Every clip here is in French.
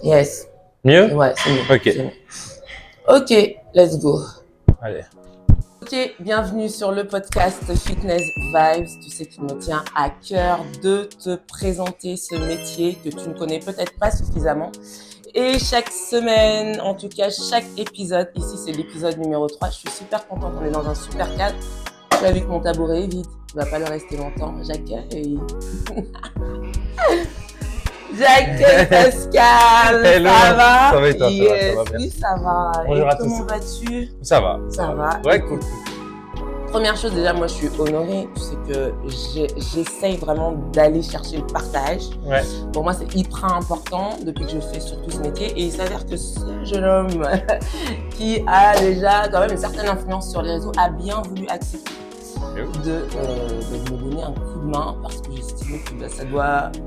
Yes. Mieux? Ouais, c'est mieux. Ok. C'est mieux. Ok, let's go. Allez. Ok, bienvenue sur le podcast Fitness Vibes. Tu sais qu'il me tient à cœur de te présenter ce métier que tu ne connais peut-être pas suffisamment. Et chaque semaine, en tout cas chaque épisode, ici c'est l'épisode numéro 3, je suis super contente, on est dans un super cadre. Tu as vu que mon tabouret est vide, il va pas le rester longtemps. J'accueille. J'accueille Pascal. Hello. Ça va? Ça va et toi? Yes. Ça va bien. Oui, ça va. Bonjour et à comment tous. vas-tu? Ça va. Ça va. Ouais, cool. Première chose, déjà, moi, je suis honorée. Tu sais que j'essaye vraiment d'aller chercher le partage. Ouais. Pour moi, c'est hyper important depuis que je fais surtout ce métier. Et il s'avère que ce jeune homme qui a déjà quand même une certaine influence sur les réseaux a bien voulu accepter de me donner un coup de main parce que j'estime que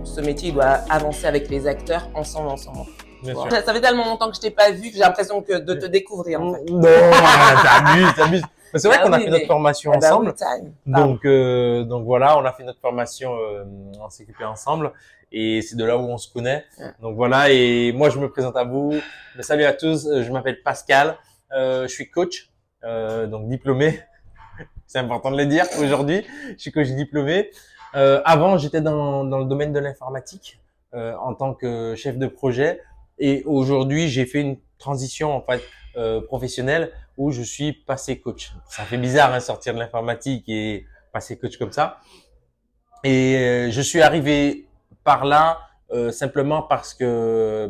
ce métier il doit avancer avec les acteurs ensemble. Bien sûr. Ça fait tellement longtemps que je t'ai pas vu que j'ai l'impression de te découvrir en fait. Non, t'abuses. Mais c'est vrai qu'on a fait notre formation ensemble. Donc voilà, on a fait notre formation en CQP ensemble et c'est de là où on se connaît. Ouais. Donc voilà, et moi je me présente à vous. Salut à tous, je m'appelle Pascal, je suis coach, donc diplômé. C'est important de le dire aujourd'hui. Je suis coach diplômé. Avant, j'étais dans le domaine de l'informatique en tant que chef de projet. Et aujourd'hui, j'ai fait une transition en fait professionnelle où je suis passé coach. Ça fait bizarre hein, sortir de l'informatique et passer coach comme ça. Et je suis arrivé par là simplement parce que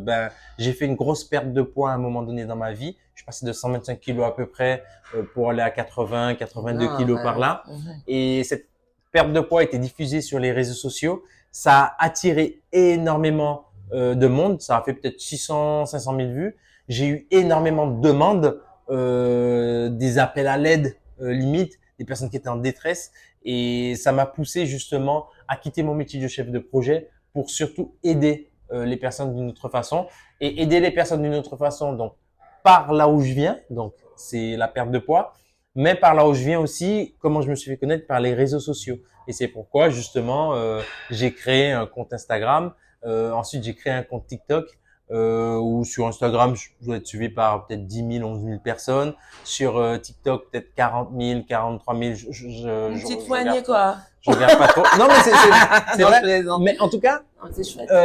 j'ai fait une grosse perte de poids à un moment donné dans ma vie. Je suis passé de 125 kilos à peu près pour aller à 80, 82 kilos par là. Et cette perte de poids était diffusée sur les réseaux sociaux. Ça a attiré énormément de monde. Ça a fait peut-être 600, 500 000 vues. J'ai eu énormément de demandes, des appels à l'aide limite, des personnes qui étaient en détresse. Et ça m'a poussé justement à quitter mon métier de chef de projet pour surtout aider les personnes d'une autre façon. Et aider les personnes d'une autre façon, donc par là où je viens, donc c'est la perte de poids, mais par là où je viens aussi, comment je me suis fait connaître par les réseaux sociaux. Et c'est pourquoi justement j'ai créé un compte Instagram, ensuite j'ai créé un compte TikTok où sur Instagram je dois être suivi par peut-être 10 000, 11 000 personnes, sur TikTok peut-être 40 000, 43 000. Une petite poignée quoi. Je regarde pas trop. Non mais c'est vrai. Mais en tout cas,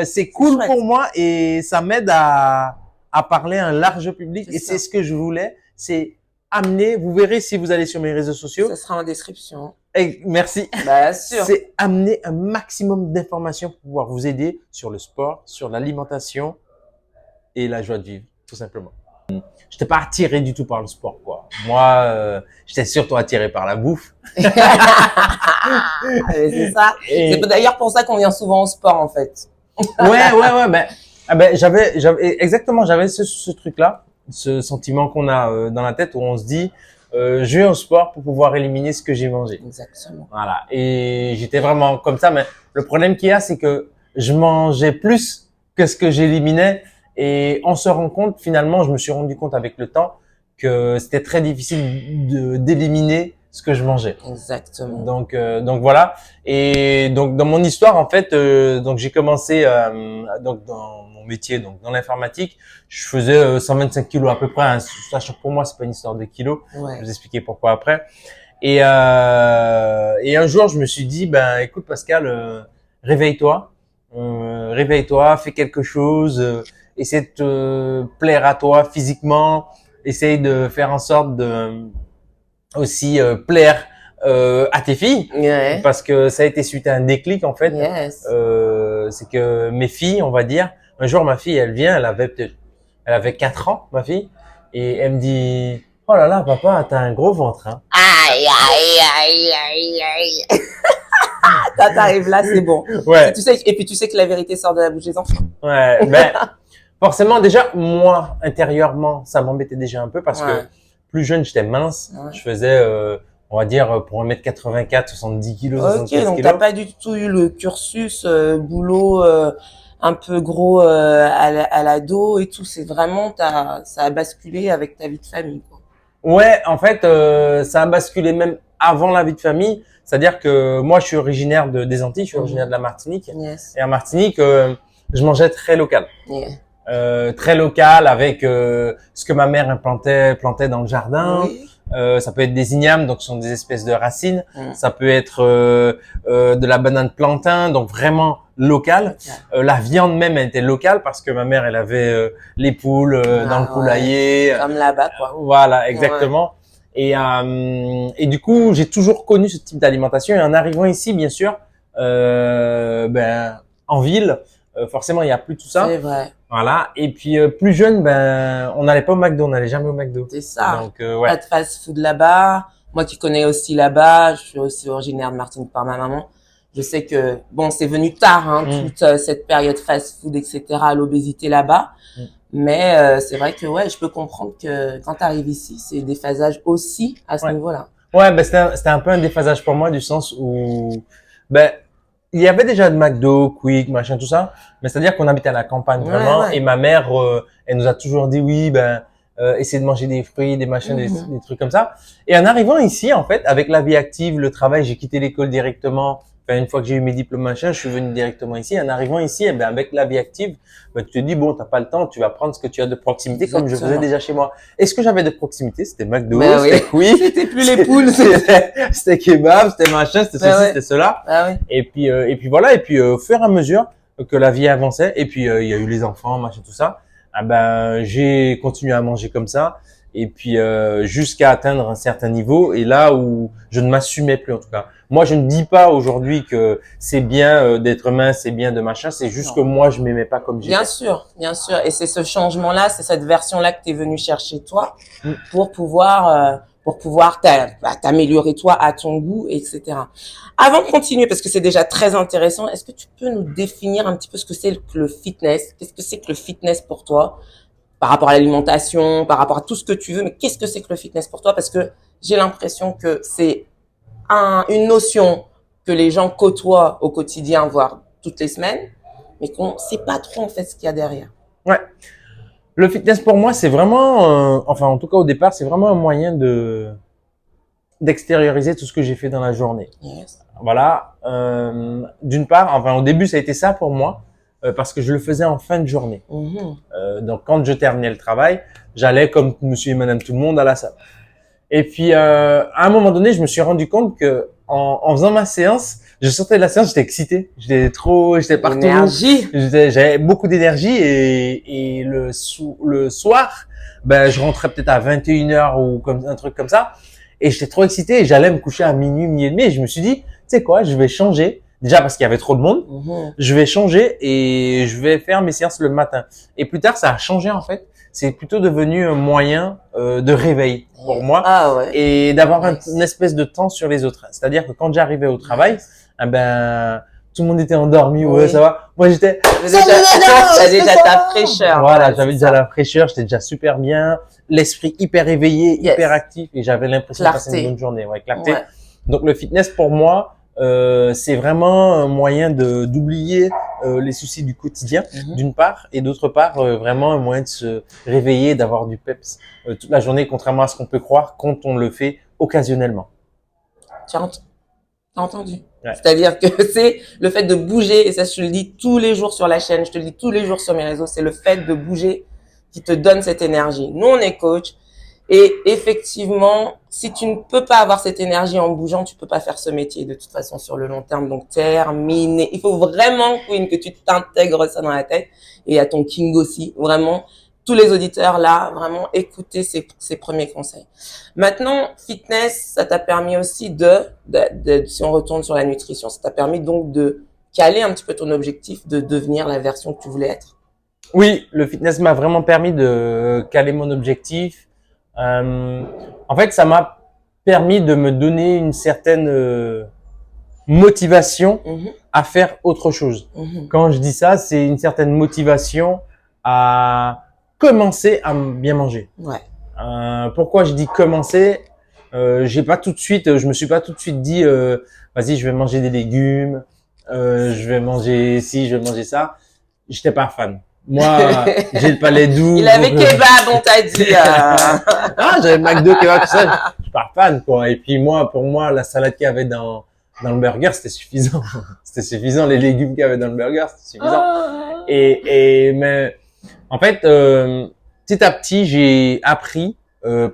c'est cool pour moi et ça m'aide à parler à un large public. Et c'est ce que je voulais, c'est amener, vous verrez si vous allez sur mes réseaux sociaux. Ça sera en description. Et merci. Bien sûr. C'est amener un maximum d'informations pour pouvoir vous aider sur le sport, sur l'alimentation et la joie de vivre, tout simplement. Je n'étais pas attiré du tout par le sport, quoi. Moi, j'étais surtout attiré par la bouffe. C'est ça. C'est d'ailleurs pour ça qu'on vient souvent au sport, en fait. Ouais. J'avais exactement, j'avais ce truc-là, ce sentiment qu'on a dans la tête où on se dit, je vais au sport pour pouvoir éliminer ce que j'ai mangé. Exactement. Voilà. Et j'étais vraiment comme ça, mais le problème qu'il y a, c'est que je mangeais plus que ce que j'éliminais. Et on se rend compte, finalement, je me suis rendu compte avec le temps que c'était très difficile d'éliminer ce que je mangeais. Exactement. Donc voilà. Et donc dans mon histoire, en fait, donc j'ai commencé donc dans mon métier, donc dans l'informatique, je faisais 125 kilos à peu près. Hein, sachant que pour moi, c'est pas une histoire de kilos. Ouais. Je vais vous expliquer pourquoi après. Et un jour, je me suis dit, écoute Pascal, réveille-toi, fais quelque chose. Essaie de te plaire à toi physiquement, essaye de faire en sorte de aussi plaire à tes filles, parce que ça a été suite à un déclic en fait. C'est que mes filles, on va dire, un jour ma fille, elle vient, elle avait 4 ans, ma fille, et elle me dit, oh là là, papa, t'as un gros ventre, hein. Aïe. T'arrives là, c'est bon. Ouais. Et puis tu sais que la vérité sort de la bouche des enfants. Ouais, forcément, déjà, moi, intérieurement, ça m'embêtait déjà un peu parce que plus jeune, j'étais mince. Je faisais, on va dire, pour 1m84, 70 kilos, 75 kilos. Ok, donc t'as pas du tout eu le cursus boulot un peu gros à la dos et tout. C'est vraiment, ça a basculé avec ta vie de famille, quoi. Ouais, en fait, ça a basculé même avant la vie de famille. C'est-à-dire que moi, je suis originaire des Antilles, je suis originaire de la Martinique. Yes. Et en Martinique, je mangeais très local. Yeah. très local avec ce que ma mère plantait dans le jardin. Oui. Ça peut être des ignames, donc ce sont des espèces de racines. Mm. Ça peut être de la banane plantain, donc vraiment local. La viande même, elle était locale parce que ma mère, elle avait les poules dans le poulailler. Comme là-bas, quoi. Voilà, exactement. Et du coup, j'ai toujours connu ce type d'alimentation. Et en arrivant ici, bien sûr, en ville, forcément, il n'y a plus tout ça. C'est vrai. Voilà. Et puis plus jeune, on n'allait pas au McDo, on n'allait jamais au McDo. C'est ça. Donc Pas de fast-food là-bas. Moi qui connais aussi là-bas, je suis aussi originaire de Martinique par ma maman. Je sais que bon, c'est venu tard, hein, toute cette période fast-food, etc., l'obésité là-bas. Mais c'est vrai que ouais, je peux comprendre que quand tu arrives ici, c'est des phasages aussi à ce niveau-là. Ouais, c'était un peu un déphasage pour moi du sens où il y avait déjà de McDo, Quick, machin, tout ça, mais c'est-à-dire qu'on habitait à la campagne vraiment, et ma mère, elle nous a toujours dit oui, essayez de manger des fruits, des machins, des trucs comme ça. Et en arrivant ici, en fait, avec la vie active, le travail, j'ai quitté l'école directement. Enfin, une fois que j'ai eu mes diplômes machin, je suis venu directement ici. En arrivant ici, avec la vie active, tu te dis bon, t'as pas le temps, tu vas prendre ce que tu as de proximité, comme je faisais déjà chez moi. Et ce que j'avais de proximité, c'était McDo, c'était Quick, c'était plus les poules, c'était kebab, c'était machin, c'était ceci, c'était cela. Et puis voilà. Et puis au fur et à mesure que la vie avançait, et puis il y a eu les enfants, machin, tout ça. J'ai continué à manger comme ça. Et puis jusqu'à atteindre un certain niveau, et là où je ne m'assumais plus en tout cas. Moi, je ne dis pas aujourd'hui que c'est bien d'être mince, c'est bien de machin, c'est juste que moi, je m'aimais pas comme j'étais. Bien sûr. Et c'est ce changement-là, c'est cette version-là que tu es venu chercher toi pour pouvoir t'améliorer toi à ton goût, etc. Avant de continuer, parce que c'est déjà très intéressant, est-ce que tu peux nous définir un petit peu ce que c'est que le fitness? Qu'est-ce que c'est que le fitness pour toi? Par rapport à l'alimentation, par rapport à tout ce que tu veux, mais qu'est-ce que c'est que le fitness pour toi? Parce que j'ai l'impression que c'est une notion que les gens côtoient au quotidien, voire toutes les semaines, mais qu'on sait pas trop en fait ce qu'il y a derrière. Ouais. Le fitness pour moi, c'est vraiment, enfin en tout cas au départ, c'est vraiment un moyen d'extérioriser tout ce que j'ai fait dans la journée. Yes. Voilà. D'une part, enfin au début ça a été ça pour moi. Parce que je le faisais en fin de journée. Donc, quand je terminais le travail, j'allais comme monsieur et madame tout le monde à la salle. Et puis, à un moment donné, je me suis rendu compte que en faisant ma séance, je sortais de la séance, j'étais excité. J'étais partout. Énergie. J'avais beaucoup d'énergie et le soir, je rentrais peut-être à 21h ou comme un truc comme ça. Et j'étais trop excité et j'allais me coucher à minuit, minuit et demi. Et je me suis dit, tu sais quoi, je vais changer. Déjà parce qu'il y avait trop de monde, je vais changer et je vais faire mes séances le matin. Et plus tard, ça a changé en fait. C'est plutôt devenu un moyen de réveil pour moi et d'avoir une espèce de temps sur les autres. C'est-à-dire que quand j'arrivais au travail, tout le monde était endormi, ouais, ça va. Moi, j'étais... T'as déjà ta fraîcheur. Voilà, j'avais déjà la fraîcheur, j'étais déjà super bien, l'esprit hyper éveillé, hyper actif et j'avais l'impression de passer une bonne journée. Ouais, clarté. Donc, le fitness pour moi, c'est vraiment un moyen d'oublier les soucis du quotidien d'une part et d'autre part vraiment un moyen de se réveiller, d'avoir du peps toute la journée, contrairement à ce qu'on peut croire quand on le fait occasionnellement. Tu as entendu? C'est-à-dire que c'est le fait de bouger, et ça je te le dis tous les jours sur la chaîne, je te le dis tous les jours sur mes réseaux, c'est le fait de bouger qui te donne cette énergie. Nous on est coach. Et effectivement, si tu ne peux pas avoir cette énergie en bougeant, tu peux pas faire ce métier de toute façon sur le long terme. Donc, terminé. Il faut vraiment, Queen, que tu t'intègres ça dans la tête et à ton King aussi. Vraiment, tous les auditeurs là, vraiment écoutez ces premiers conseils. Maintenant, fitness, ça t'a permis aussi si on retourne sur la nutrition, ça t'a permis donc de caler un petit peu ton objectif de devenir la version que tu voulais être. Oui, le fitness m'a vraiment permis de caler mon objectif. En fait, ça m'a permis de me donner une certaine motivation à faire autre chose. Quand je dis ça, c'est une certaine motivation à commencer à bien manger. Pourquoi je dis commencer? Je me suis pas tout de suite dit, vas-y, je vais manger des légumes, je vais manger ci, je vais manger ça. J'étais pas fan. Moi, j'ai le palais doux. Il avait kebab, on t'a dit. Ah, j'avais McDo, kebab, tout ça. Je suis pas fan, quoi. Et puis pour moi, la salade qu'il y avait dans le burger, c'était suffisant. C'était suffisant. Les légumes qu'il y avait dans le burger, c'était suffisant. Mais En fait, petit à petit, j'ai appris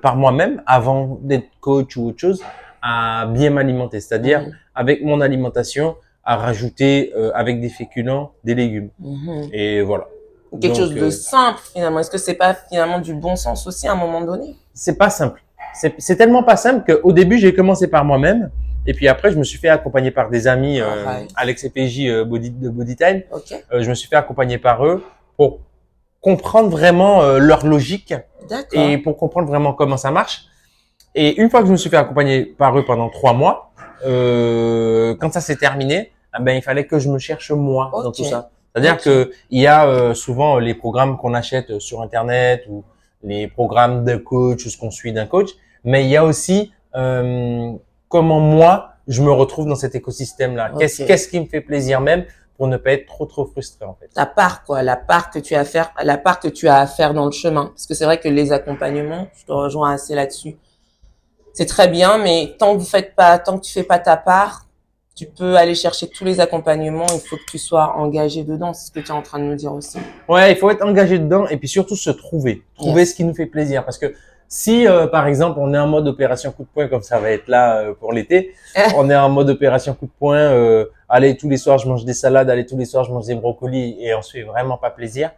par moi-même, avant d'être coach ou autre chose, à bien m'alimenter. C'est-à-dire, avec mon alimentation, à rajouter avec des féculents, des légumes. Et voilà. Quelque chose de simple finalement. Est-ce que c'est pas finalement du bon sens aussi à un moment donné? C'est pas simple. C'est tellement pas simple qu'au début, j'ai commencé par moi-même. Et puis après, je me suis fait accompagner par des amis, Alex et PJ de Bodytime. Okay. Je me suis fait accompagner par eux pour comprendre vraiment leur logique et pour comprendre vraiment comment ça marche. Et une fois que je me suis fait accompagner par eux pendant 3 mois, quand ça s'est terminé, ben il fallait que je me cherche moi dans tout ça. C'est-à-dire que il y a souvent les programmes qu'on achète sur Internet ou les programmes de coach ou ce qu'on suit d'un coach, mais il y a aussi comment moi je me retrouve dans cet écosystème-là. Qu'est-ce qui me fait plaisir même pour ne pas être trop frustré en fait. Ta part quoi, la part que tu as à faire dans le chemin. Parce que c'est vrai que les accompagnements, je te rejoins assez là-dessus. C'est très bien, mais tant que tu fais pas ta part, tu peux aller chercher tous les accompagnements, il faut que tu sois engagé dedans, c'est ce que tu es en train de nous dire aussi. Ouais, il faut être engagé dedans et puis surtout se trouver ce qui nous fait plaisir. Parce que si, par exemple, on est en mode opération coup de poing, comme ça va être là pour l'été, on est en mode opération coup de poing, allez, tous les soirs je mange des salades, allez, tous les soirs je mange des brocolis et on se fait vraiment pas plaisir.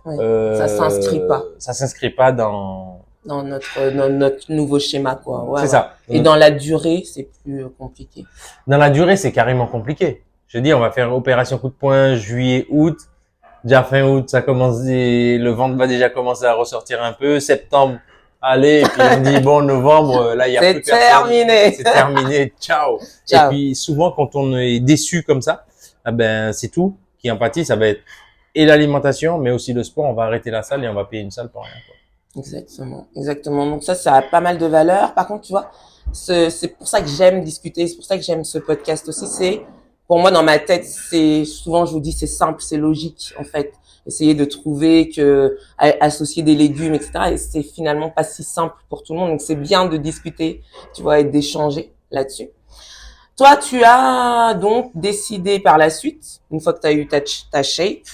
Ça s'inscrit pas. Ça s'inscrit pas dans notre nouveau schéma, quoi. C'est ça. Et dans la durée, c'est plus compliqué. Dans la durée, c'est carrément compliqué. Je dis, on va faire opération coup de poing juillet, août. Déjà fin août, ça commence, le ventre va déjà commencer à ressortir un peu. Septembre, allez, et puis on dit bon, novembre, là, il y a plus personne. C'est terminé. Ciao. Et puis souvent, quand on est déçu comme ça, c'est tout qui en pâtit. Ça va être et l'alimentation, mais aussi le sport. On va arrêter la salle et on va payer une salle pour rien, quoi. Exactement. Donc ça a pas mal de valeur. Par contre, tu vois, c'est pour ça que j'aime discuter, c'est pour ça que j'aime ce podcast aussi. C'est, pour moi, dans ma tête, souvent je vous dis, c'est simple, c'est logique, en fait. Essayer de trouver associer des légumes, etc. Et c'est finalement pas si simple pour tout le monde. Donc c'est bien de discuter, tu vois, et d'échanger là-dessus. Toi, tu as donc décidé par la suite, une fois que tu as eu ta shape,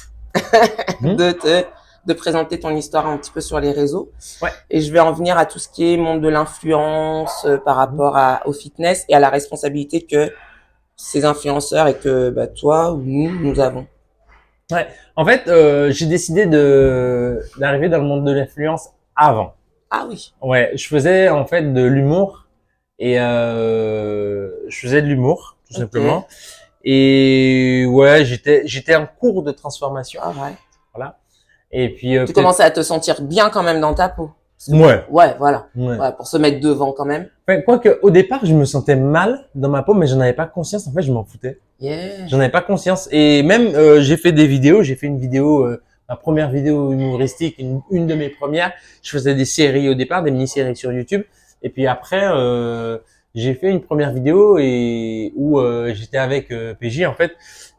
de présenter ton histoire un petit peu sur les réseaux. Ouais. Et je vais en venir à tout ce qui est monde de l'influence par rapport au fitness et à la responsabilité que ces influenceurs et que toi ou nous avons. Ouais. En fait, j'ai décidé d'arriver dans le monde de l'influence avant. Ah oui. Ouais, je faisais en fait de l'humour et je faisais de l'humour tout simplement. Et ouais, j'étais en cours de transformation. Ah ouais. Voilà. Et puis tu commençais à te sentir bien quand même dans ta peau. Ouais, voilà. Ouais, pour se mettre devant quand même. Ouais, quoique au départ, je me sentais mal dans ma peau, mais j'en avais pas conscience. En fait, je m'en foutais. J'en avais pas conscience. Et même j'ai fait des vidéos. J'ai fait une vidéo, ma première vidéo humoristique, une de mes premières. Je faisais des séries au départ, des mini-séries sur YouTube. Et puis après, j'ai fait une première vidéo où j'étais avec PJ en fait,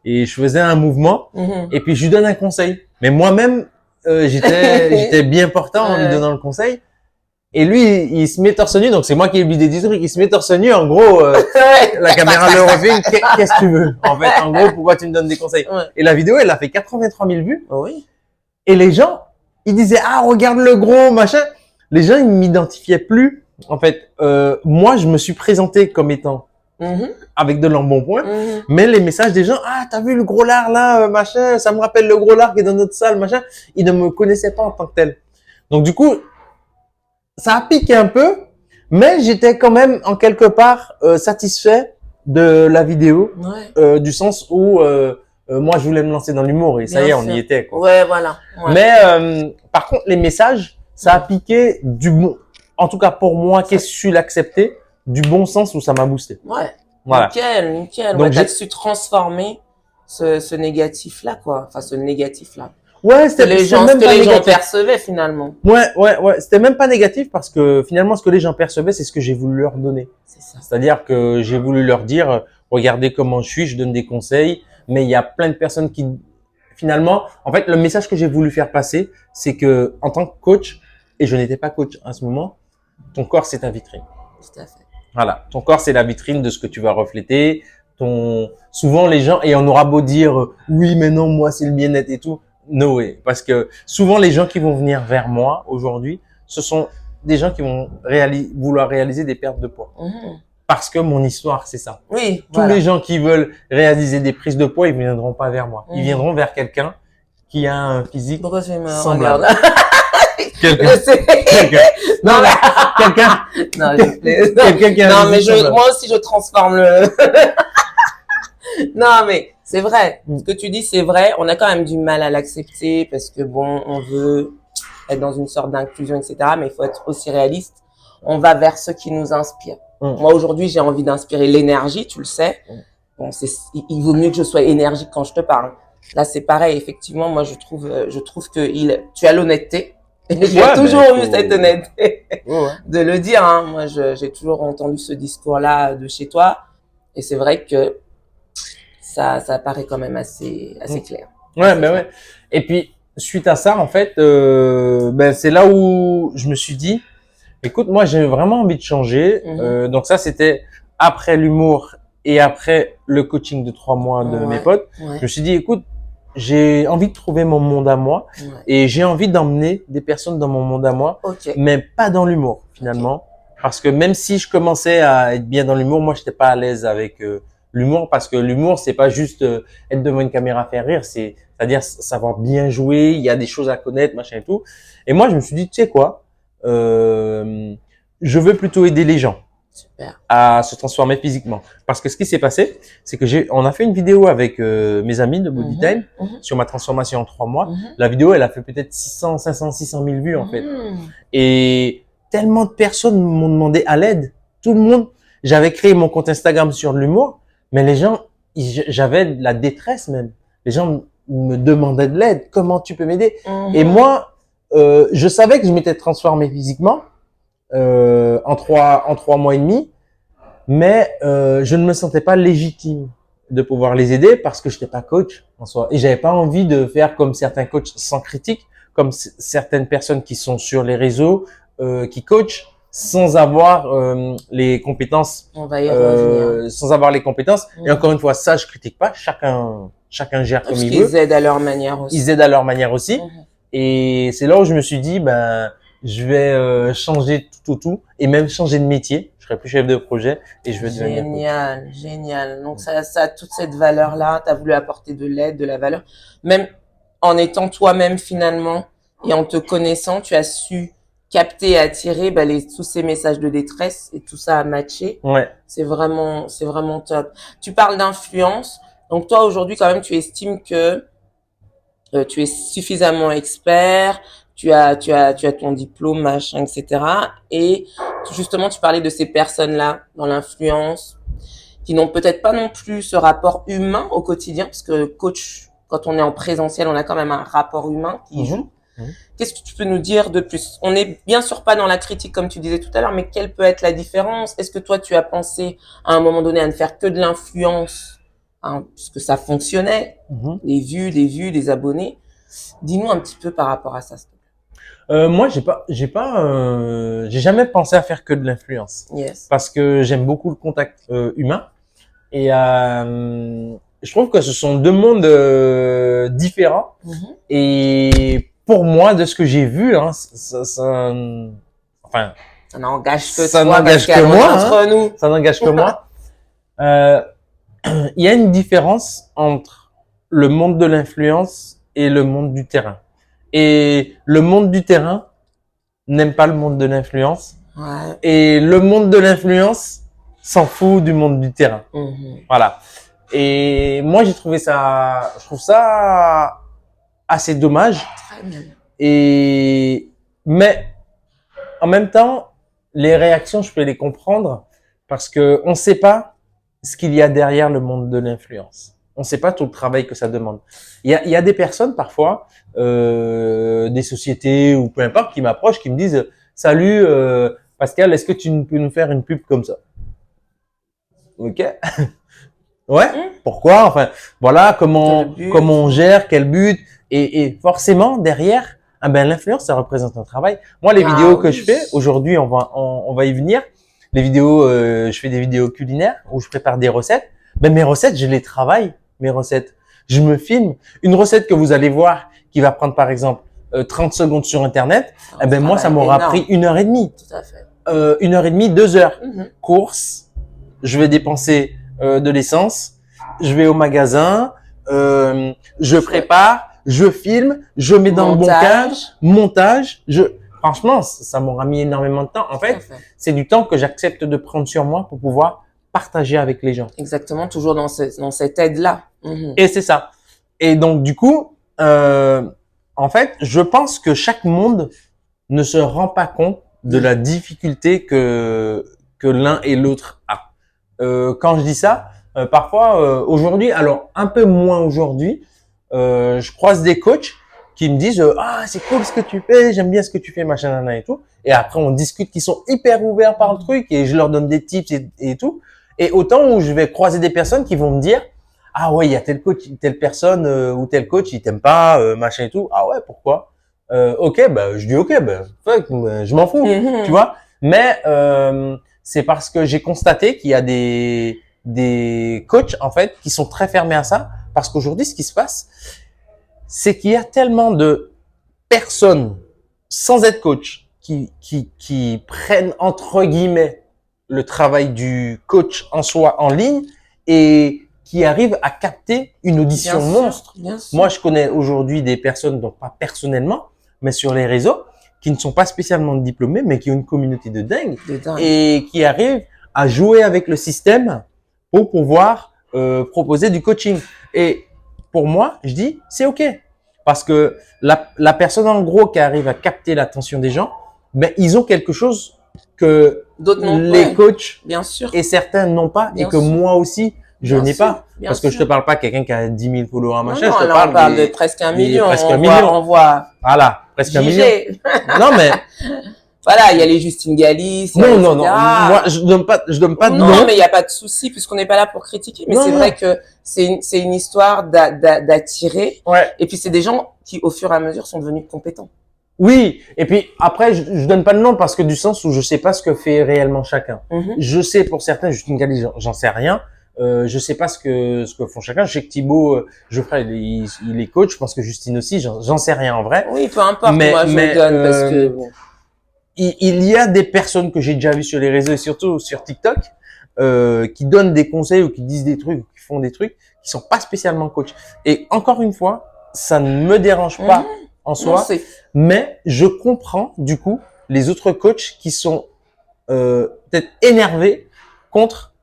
et je faisais un mouvement. Et puis je lui donne un conseil. Mais moi-même j'étais bien portant en lui donnant le conseil. Et lui, il se met torse nu, donc c'est moi qui ai l'idée du truc. Il se met torse nu, en gros, la caméra le refait. Qu'est-ce que tu veux? En fait, en gros, pourquoi tu me donnes des conseils? Et la vidéo, elle a fait 83 000 vues. Oui. Et les gens, ils disaient, ah, regarde le gros, machin. Les gens, ils m'identifiaient plus. En fait, moi, je me suis présenté comme étant avec de l'embonpoint, mais les messages des gens, ah, t'as vu le gros lard là, machin, ça me rappelle le gros lard qui est dans notre salle, machin. Ils ne me connaissaient pas en tant que tel. Donc du coup, ça a piqué un peu, mais j'étais quand même en quelque part satisfait de la vidéo, du sens où moi je voulais me lancer dans l'humour et ça y est, on y était, quoi. Ouais, voilà. Ouais. Mais par contre, les messages, ça a piqué du bon. En tout cas pour moi, qui ai su l'accepter, du bon sens où ça m'a boosté. Ouais. Voilà. Nickel. Donc t'as su transformer ce négatif-là, quoi. Enfin, ce négatif-là. Ouais, c'était les gens percevaient finalement. Ouais. C'était même pas négatif parce que finalement, ce que les gens percevaient, c'est ce que j'ai voulu leur donner. C'est ça. C'est-à-dire que j'ai voulu leur dire, regardez comment je suis, je donne des conseils, mais il y a plein de personnes qui, finalement, en fait, le message que j'ai voulu faire passer, c'est que en tant que coach, et je n'étais pas coach à ce moment, ton corps, c'est ta vitrine. Tout à fait. Voilà. Ton corps, c'est la vitrine de ce que tu vas refléter. Souvent, les gens, et on aura beau dire, oui, mais non, moi, c'est le bien-être et tout. No way. Parce que souvent, les gens qui vont venir vers moi aujourd'hui, ce sont des gens qui vont vouloir réaliser des pertes de poids. Parce que mon histoire, c'est ça. Oui, Tous les gens qui veulent réaliser des prises de poids, ils viendront pas vers moi. Ils viendront vers quelqu'un qui a un physique semblable. Quelqu'un. Non, mais quelqu'un. Non, je Quelqu'un qui a un non, mais physique semblable. moi aussi, je transforme le. Non, mais c'est vrai. Ce que tu dis, c'est vrai. On a quand même du mal à l'accepter parce que bon, on veut être dans une sorte d'inclusion, etc. Mais il faut être aussi réaliste. On va vers ce qui nous inspire. Moi, aujourd'hui, j'ai envie d'inspirer l'énergie, tu le sais. Bon, il vaut mieux que je sois énergique quand je te parle. Là, c'est pareil. Effectivement, moi, je trouve que tu as l'honnêteté. Et j'ai toujours eu cette honnêteté de le dire. Hein. Moi, j'ai toujours entendu ce discours-là de chez toi. Et c'est vrai que ça paraît quand même assez clair. Ouais, ben ouais. Et puis, suite à ça, en fait, c'est là où je me suis dit, écoute, moi, j'ai vraiment envie de changer. Donc ça, c'était après l'humour et après le coaching de 3 mois de mes potes. Je me suis dit, écoute, j'ai envie de trouver mon monde à moi et j'ai envie d'emmener des personnes dans mon monde à moi, mais pas dans l'humour finalement. Parce que même si je commençais à être bien dans l'humour, moi, j'étais pas à l'aise avec l'humour parce que l'humour, c'est pas juste être devant une caméra faire rire, c'est-à-dire savoir bien jouer, il y a des choses à connaître, machin et tout. Et moi, je me suis dit, tu sais quoi, je veux plutôt aider les gens. Super. À se transformer physiquement. Parce que ce qui s'est passé, c'est que on a fait une vidéo avec mes amis de Bodytime sur ma transformation en 3 mois. La vidéo, elle a fait peut-être 500 000 vues en fait. Et tellement de personnes m'ont demandé à l'aide. Tout le monde, j'avais créé mon compte Instagram sur l'humour, mais les gens, j'avais de la détresse même. Les gens me demandaient de l'aide. Comment tu peux m'aider? Et moi, je savais que je m'étais transformé physiquement. En 3 mois et demi, mais je ne me sentais pas légitime de pouvoir les aider parce que je n'étais pas coach en soi et j'avais pas envie de faire comme certains coachs sans critique, comme certaines personnes qui sont sur les réseaux qui coachent sans avoir les compétences. On va y revenir. Sans avoir les compétences. Et encore une fois, ça je critique pas. Chacun gère comme il veut. Ils aident à leur manière aussi. Ils aident à leur manière aussi. Et c'est là où je me suis dit, je vais changer tout et même changer de métier. Je serai plus chef de projet et je vais devenir coach. Génial. Donc ça a toute cette valeur-là. Tu as voulu apporter de l'aide, de la valeur. Même en étant toi-même finalement et en te connaissant, tu as su capter et attirer tous ces messages de détresse et tout ça a matché. Ouais. C'est vraiment top. Tu parles d'influence. Donc toi aujourd'hui quand même tu estimes que tu es suffisamment expert. Tu as ton diplôme, machin, etc. Et justement, tu parlais de ces personnes-là dans l'influence qui n'ont peut-être pas non plus ce rapport humain au quotidien, parce que coach, quand on est en présentiel, on a quand même un rapport humain qui joue. Qu'est-ce que tu peux nous dire de plus? On n'est bien sûr pas dans la critique comme tu disais tout à l'heure, mais quelle peut être la différence? Est-ce que toi, tu as pensé à un moment donné à ne faire que de l'influence, hein, puisque ça fonctionnait, des vues, des abonnés? Dis-nous un petit peu par rapport à ça. Moi, j'ai jamais pensé à faire que de l'influence. Parce que j'aime beaucoup le contact humain et je trouve que ce sont 2 mondes différents. Et pour moi, de ce que j'ai vu, hein, ça n'engage que ça toi, n'engage que moi. Entre nous. Ça n'engage que moi. Il y a une différence entre le monde de l'influence et le monde du terrain. Et le monde du terrain n'aime pas le monde de l'influence. Et le monde de l'influence s'en fout du monde du terrain. Voilà. Et moi, je trouve ça assez dommage. Mais en même temps, les réactions, je peux les comprendre parce que on sait pas ce qu'il y a derrière le monde de l'influence. On sait pas tout le travail que ça demande. Il y a des personnes parfois, des sociétés ou peu importe, qui m'approchent, qui me disent « Salut Pascal, est-ce que tu peux nous faire une pub comme ça ?» Ok. Ouais. Pourquoi? Enfin, voilà comment on gère, quel but. Et forcément derrière, l'influence, ça représente un travail. Moi, les vidéos que je fais aujourd'hui, on va y venir. Les vidéos, je fais des vidéos culinaires où je prépare des recettes. Mes recettes, je les travaille. Mes recettes, je me filme. Une recette que vous allez voir qui va prendre par exemple 30 secondes sur Internet, Un eh ben moi, ça travail m'aura énorme. pris 1h30. Tout à fait. 1h30, 2 heures. Mhm. Course, je vais dépenser de l'essence, je vais au magasin, je prépare, je filme, je mets dans le bon cadre, montage. Franchement, ça m'aura mis énormément de temps. En Tout à fait, fait. c'est du temps que j'accepte de prendre sur moi pour pouvoir partager avec les gens. Exactement, toujours dans cette aide-là. Mhm. Et c'est ça. Et donc, du coup, en fait, je pense que chaque monde ne se rend pas compte de la difficulté que l'un et l'autre a. Quand je dis ça, parfois, aujourd'hui, alors un peu moins aujourd'hui, je croise des coachs qui me disent ah, c'est cool ce que tu fais, j'aime bien ce que tu fais, machin, nana et tout. Et après, on discute, qu'ils sont hyper ouverts par le truc et je leur donne des tips et tout. Et autant où je vais croiser des personnes qui vont me dire ah ouais, il y a tel coach, telle personne ou tel coach, il t'aime pas, machin et tout. Ah ouais, pourquoi? Ok, bah je dis ok, bah fuck, je m'en fous, Mhm. tu vois. Mais c'est parce que j'ai constaté qu'il y a des coachs en fait qui sont très fermés à ça. Parce qu'aujourd'hui, ce qui se passe, c'est qu'il y a tellement de personnes sans être coach qui prennent entre guillemets le travail du coach en soi en ligne et qui arrivent à capter une audition Bien sûr, monstre. bien sûr. Moi, je connais aujourd'hui des personnes, donc pas personnellement, mais sur les réseaux, qui ne sont pas spécialement diplômés, mais qui ont une communauté de dingue De dingue. et qui arrivent à jouer avec le système pour pouvoir proposer du coaching. Et pour moi, je dis, c'est OK. Parce que la personne, en gros, qui arrive à capter l'attention des gens, ben, ils ont quelque chose que D'autres n'ont les pas. coachs Bien sûr. et certains n'ont pas Bien et que sûr. moi aussi, je Bien n'ai sûr, pas. bien Parce que je te sûr. parle pas quelqu'un qui a 10 000 followers, machin. Non, je te là, parle on parle des- de presque un des- million. presque on un voit, million. on voit Voilà, presque un million. JG. Non, mais Voilà, il y a les Justine Galis, il y a non, non, etc. non. Moi, je donne pas de Non, nom. mais il n'y a pas de souci puisqu'on n'est pas là pour critiquer. Mais Non, c'est non. vrai que c'est une histoire d'attirer. Ouais. Et puis c'est des gens qui, au fur et à mesure, sont devenus compétents. Oui. Et puis après, je donne pas de nom parce que du sens où je sais pas ce que fait réellement chacun. Mhm. Je sais pour certains, Justine Galis, j'en sais rien. Je sais pas ce que font chacun. Je sais que Thibaut, Geoffrey, il est coach. Je pense que Justine aussi. J'en sais rien en vrai. Oui, peu importe. Mais- moi, je mais, le donne parce que bon. Il y a des personnes que j'ai déjà vues sur les réseaux et surtout sur TikTok qui donnent des conseils ou qui disent des trucs ou qui font des trucs qui sont pas spécialement coach. Et encore une fois, ça ne me dérange pas en Non, soi, c'est mais je comprends du coup les autres coachs qui sont peut-être énervés contre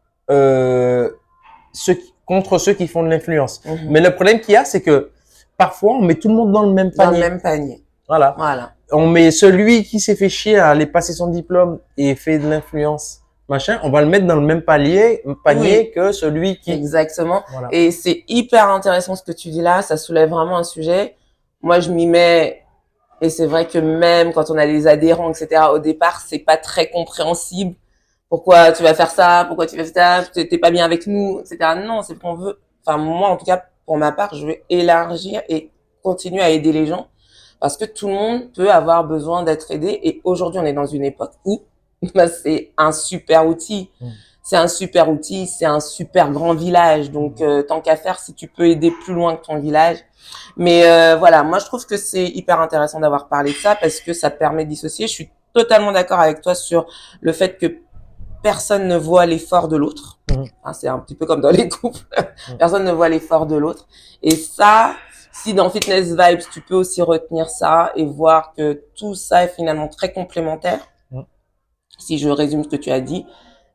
contre ceux qui font de l'influence. Mais le problème qu'il y a, c'est que parfois on met tout le monde dans le même dans le panier. même panier. Voilà. Voilà. On met celui qui s'est fait chier à aller passer son diplôme et fait de l'influence, machin, on va le mettre dans le même panier Oui. que celui qui. Exactement. Voilà. Et c'est hyper intéressant ce que tu dis là. Ça soulève vraiment un sujet. Moi, je m'y mets. Et c'est vrai que même quand on a des adhérents, etc., au départ, c'est pas très compréhensible. Pourquoi tu vas faire ça? Pourquoi tu fais ça? T'es pas bien avec nous, etc. Non, c'est qu'on veut. Enfin, moi, en tout cas, pour ma part, je veux élargir et continuer à aider les gens parce que tout le monde peut avoir besoin d'être aidé. Et aujourd'hui, on est dans une époque où bah, c'est un super outil. C'est un super outil, c'est un super grand village. Donc, tant qu'à faire, si tu peux aider plus loin que ton village. Mais voilà, moi, je trouve que c'est hyper intéressant d'avoir parlé de ça parce que ça permet de dissocier. Je suis totalement d'accord avec toi sur le fait que personne ne voit l'effort de l'autre. Hein, c'est un petit peu comme dans les couples. Personne ne voit l'effort de l'autre. Et ça, si dans Fitness Vibes, tu peux aussi retenir ça et voir que tout ça est finalement très complémentaire. Si je résume ce que tu as dit,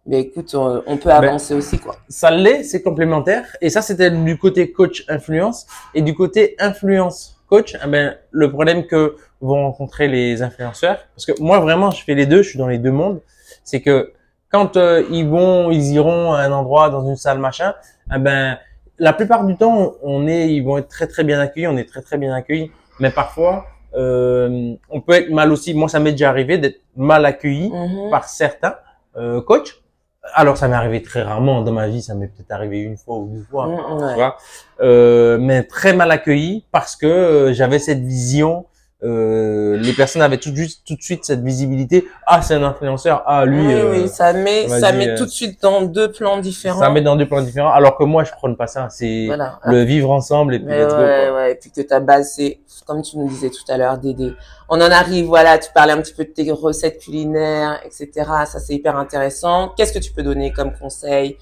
ben écoute, on peut avancer aussi, quoi. Ça l'est, c'est complémentaire. Et ça, c'était du côté coach influence. Et du côté influence coach, eh ben, le problème que vont rencontrer les influenceurs, parce que moi, vraiment, je fais les deux, je suis dans les deux mondes, c'est que quand ils iront à un endroit, dans une salle, machin, eh ben, la plupart du temps, ils vont être très, très bien accueillis, on est très, très bien accueillis. Mais parfois, on peut être mal aussi. Moi, ça m'est déjà arrivé d'être mal accueilli par certains coachs. Alors, ça m'est arrivé très rarement dans ma vie. Ça m'est peut-être arrivé une fois ou deux fois, tu vois. Mais très mal accueilli parce que j'avais cette vision les personnes avaient tout de suite cette visibilité. Ah, c'est un influenceur. Ah, lui. Oui, ça met vas-y, tout de suite dans deux plans différents. Ça met dans deux plans différents. Alors que moi, je prône pas ça. C'est Voilà. le vivre ensemble et puis let's go, quoi. Ouais. Et puis que ta base, c'est, comme tu nous disais tout à l'heure, d'aider. On en arrive, voilà, tu parlais un petit peu de tes recettes culinaires, etc. Ça, c'est hyper intéressant. Qu'est-ce que tu peux donner comme conseil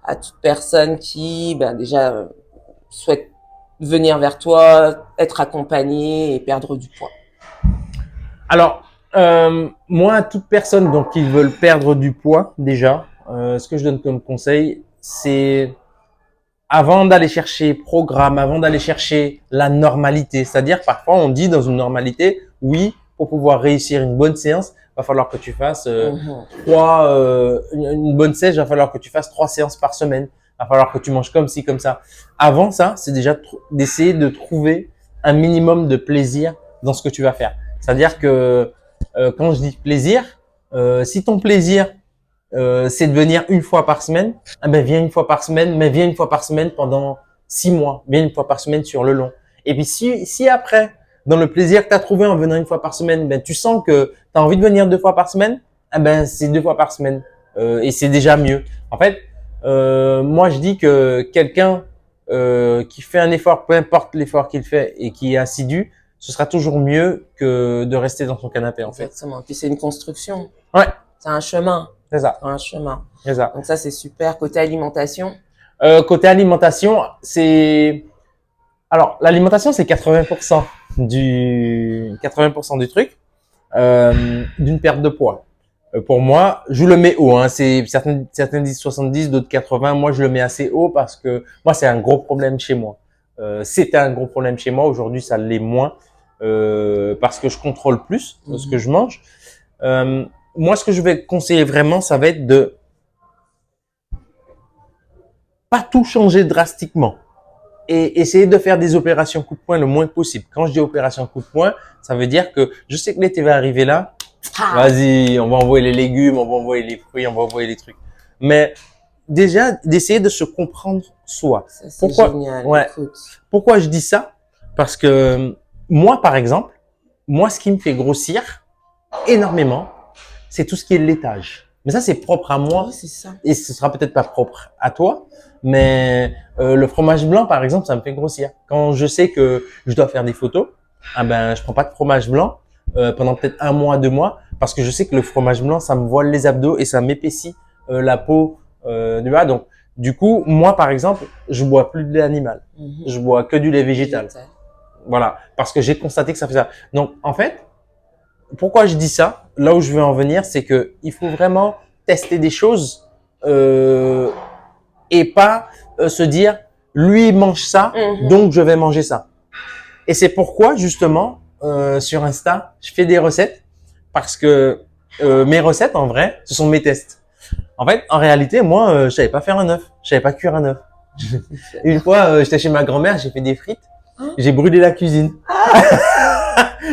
à toute personne qui, ben, déjà, souhaite venir vers toi, être accompagnée et perdre du poids? Alors, moi, toute personne donc qui veulent perdre du poids, déjà, ce que je donne comme conseil, c'est avant d'aller chercher programme, avant d'aller chercher la normalité, c'est-à-dire parfois on dit dans une normalité, oui, pour pouvoir réussir une bonne séance, va falloir que tu fasses une bonne séance, va falloir que tu fasses 3 séances par semaine, va falloir que tu manges comme ci, comme ça. Avant ça, c'est déjà d'essayer de trouver un minimum de plaisir dans ce que tu vas faire. C'est-à-dire que quand je dis plaisir, si ton plaisir c'est de venir une fois par semaine, ah ben viens une fois par semaine, mais viens une fois par semaine pendant 6 mois, viens une fois par semaine sur le long. Et puis si après, dans le plaisir que tu as trouvé en venant une fois par semaine, ben tu sens que tu as envie de venir 2 fois par semaine, ah ben c'est 2 fois par semaine et c'est déjà mieux. En fait, moi je dis que quelqu'un qui fait un effort, peu importe l'effort qu'il fait et qui est assidu, ce sera toujours mieux que de rester dans son canapé en fait. Exactement. Puis c'est une construction. Ouais. C'est un chemin. C'est ça. Un chemin. C'est ça. Donc ça, c'est super. Côté alimentation. Côté alimentation, l'alimentation, c'est 80% du truc, d'une perte de poids. Pour moi, je le mets haut, hein. Certains disent 70, d'autres 80. Moi, je le mets assez haut parce que moi, c'est un gros problème chez moi. C'était un gros problème chez moi. Aujourd'hui, ça l'est moins, parce que je contrôle plus ce que je mange. Moi, ce que je vais conseiller vraiment, ça va être de pas tout changer drastiquement et essayer de faire des opérations coup de poing le moins possible. Quand je dis opération coup de poing, ça veut dire que je sais que l'été va arriver là. Vas-y, on va envoyer les légumes, on va envoyer les fruits, on va envoyer les trucs. Mais déjà, d'essayer de se comprendre soi. Ça, c'est génial. Ouais. Écoute. Pourquoi je dis ça? Parce que moi, par exemple, ce qui me fait grossir énormément, c'est tout ce qui est laitage. Mais ça, c'est propre à moi. Oui, c'est ça. Et ce sera peut-être pas propre à toi. Mais le fromage blanc, par exemple, ça me fait grossir. Quand je sais que je dois faire des photos, ah ben, je prends pas de fromage blanc pendant peut-être 1 mois, 2 mois, parce que je sais que le fromage blanc, ça me voile les abdos et ça m'épaissit la peau du bas. Donc, du coup, moi, par exemple, je bois plus de lait animal. Je bois que du lait végétal. Voilà, parce que j'ai constaté que ça fait ça. Donc, en fait, pourquoi je dis ça? Là où je veux en venir, c'est que il faut vraiment tester des choses et pas se dire lui il mange ça, donc je vais manger ça. Et c'est pourquoi justement sur Insta, je fais des recettes parce que mes recettes en vrai, ce sont mes tests. En fait, en réalité, moi, je savais pas faire un œuf, je savais pas cuire un œuf. Une fois, j'étais chez ma grand-mère, j'ai fait des frites, j'ai brûlé la cuisine.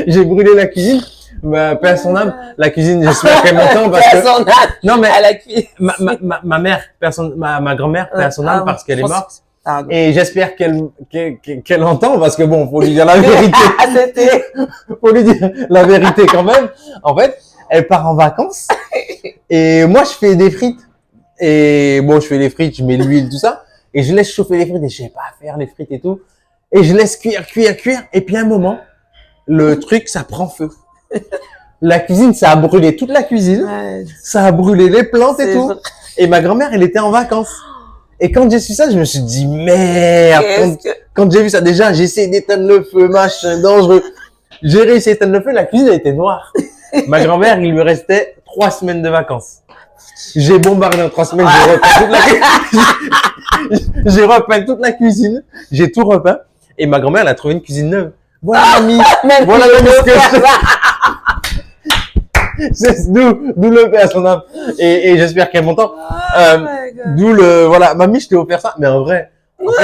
J'ai brûlé la cuisine. Paix à son âme, la cuisine, j'espère qu'elle m'entend parce que non mais à la cuisine. ma mère, ma grand-mère, paix à son âme parce qu'elle est morte. Pardon. Et j'espère qu'elle entend parce que bon, faut lui dire la vérité. Faut lui dire la vérité quand même. En fait, elle part en vacances et moi je fais des frites. Et bon, je fais les frites, je mets l'huile, tout ça, et je laisse chauffer les frites et je sais pas faire les frites et tout. Et je laisse cuire. Et puis à un moment, le truc, ça prend feu. La cuisine, ça a brûlé toute la cuisine. Ouais. Ça a brûlé les plantes et tout. Vrai. Et ma grand-mère, elle était en vacances. Et quand j'ai su ça, je me suis dit, merde. Quand j'ai vu ça, déjà, j'ai essayé d'éteindre le feu, machin, dangereux. J'ai réussi à éteindre le feu, la cuisine, elle était noire. Ma grand-mère, il lui restait 3 semaines de vacances. J'ai bombardé en 3 semaines, j'ai repeint toute la cuisine. J'ai tout repeint. Et ma grand-mère, elle a trouvé une cuisine neuve. Voilà, mamie. Voilà, mamie, ce que c'est d'où le paix à son âme. Et j'espère qu'elle m'entend. Voilà, mamie, je t'ai offert ça. Mais en fait,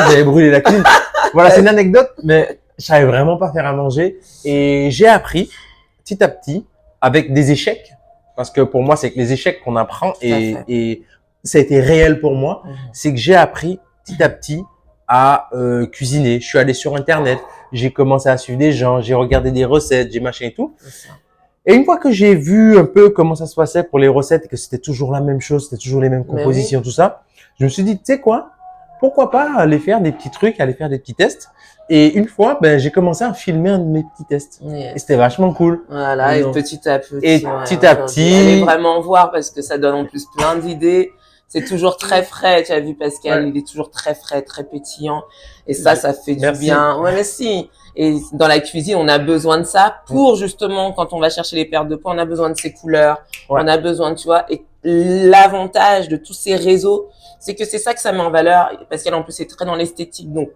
j'avais brûlé la cuisine. Voilà, c'est une anecdote, mais je savais vraiment pas faire à manger. Et j'ai appris, petit à petit, avec des échecs. Parce que pour moi, c'est avec les échecs qu'on apprend. Et ça a été réel pour moi. C'est que j'ai appris, petit à petit, à cuisiner. Je suis allé sur Internet. j'ai commencé à suivre des gens, j'ai regardé des recettes, j'ai machin et tout. C'est ça. Et une fois que j'ai vu un peu comment ça se passait pour les recettes et que c'était toujours la même chose, c'était toujours les mêmes Mais compositions, tout ça, je me suis dit, tu sais quoi? Pourquoi pas aller faire des petits trucs, aller faire des petits tests. Et une fois, ben, j'ai commencé à filmer un de mes petits tests. Et Yes. c'était vachement cool. Voilà, et Non. petit à petit. Et ouais, petit à aujourd'hui. petit- Allez vraiment voir parce que ça donne en plus plein d'idées. C'est toujours très frais. Tu as vu Pascal, Ouais. il est toujours très frais, très pétillant. Et ça fait du Merci. bien. Ouais, mais si. Et dans la cuisine, on a besoin de ça pour justement, quand on va chercher les pertes de poids, on a besoin de ces couleurs. Ouais. On a besoin, tu vois. Et l'avantage de tous ces réseaux, c'est que c'est ça que ça met en valeur. Pascal, en plus, c'est très dans l'esthétique. Donc,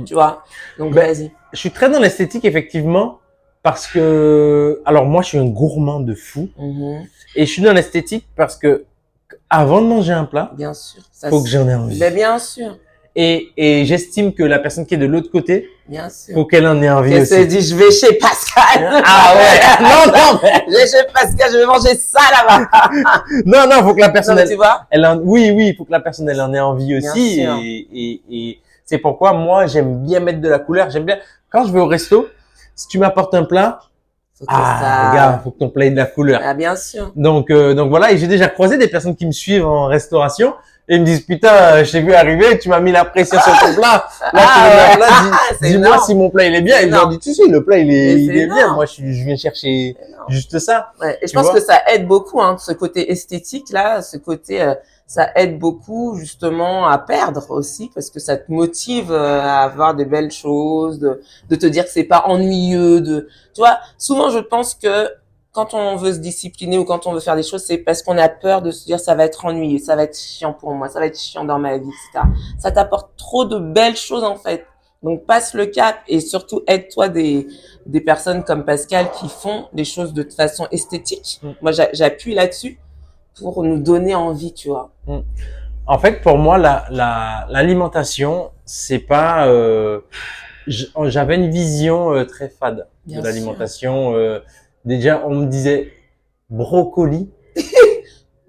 tu vois. Donc, Ben, vas-y. Je suis très dans l'esthétique, effectivement, parce que, alors moi, je suis un gourmand de fou. Mhm. Et je suis dans l'esthétique parce que, avant de manger un plat, Bien sûr. Ça, faut que j'en ai envie. Ben, bien sûr. Et j'estime que la personne qui est de l'autre côté, Bien sûr. faut qu'elle en ait envie Qu'elle se aussi. dit, je vais chez Pascal. Ah ouais. Non, non, mais, Je vais chez Pascal, je vais manger ça là-bas. non, faut que la personne, Non, tu vois? oui, faut que la personne, elle en ait envie Bien aussi. sûr. Et c'est pourquoi moi, j'aime bien mettre de la couleur. J'aime bien, quand je vais au resto, si tu m'apportes un plat, Faut que ça- regarde, faut que ton plat ait de la couleur. Ah, bien sûr. Donc voilà, et j'ai déjà croisé des personnes qui me suivent en restauration et ils me disent, putain, je t'ai vu arriver, tu m'as mis la pression sur ton plat. Là, tu veux ouais. mon plat, C'est dis-moi énorme. si mon plat il est bien. C'est Et je leur énorme. dis, tu sais, le plat il Mais est, c'est il est bien. énorme. Moi, je viens chercher énorme. juste ça. Ouais. Et je Tu pense vois? que ça aide beaucoup, hein, ce côté esthétique là, ce côté, ça aide beaucoup justement à perdre aussi parce que ça te motive à avoir des belles choses, de te dire que c'est pas ennuyeux, tu vois. Souvent, je pense que quand on veut se discipliner ou quand on veut faire des choses, c'est parce qu'on a peur de se dire ça va être ennuyeux, ça va être chiant pour moi, ça va être chiant dans ma vie, etc. Ça t'apporte trop de belles choses en fait. Donc passe le cap et surtout aide-toi des personnes comme Pascal qui font des choses de façon esthétique. Moi j'appuie là-dessus pour nous donner envie, tu vois. En fait, pour moi, l'alimentation, c'est pas. J'avais une vision très fade Bien de l'alimentation. Déjà, on me disait brocoli,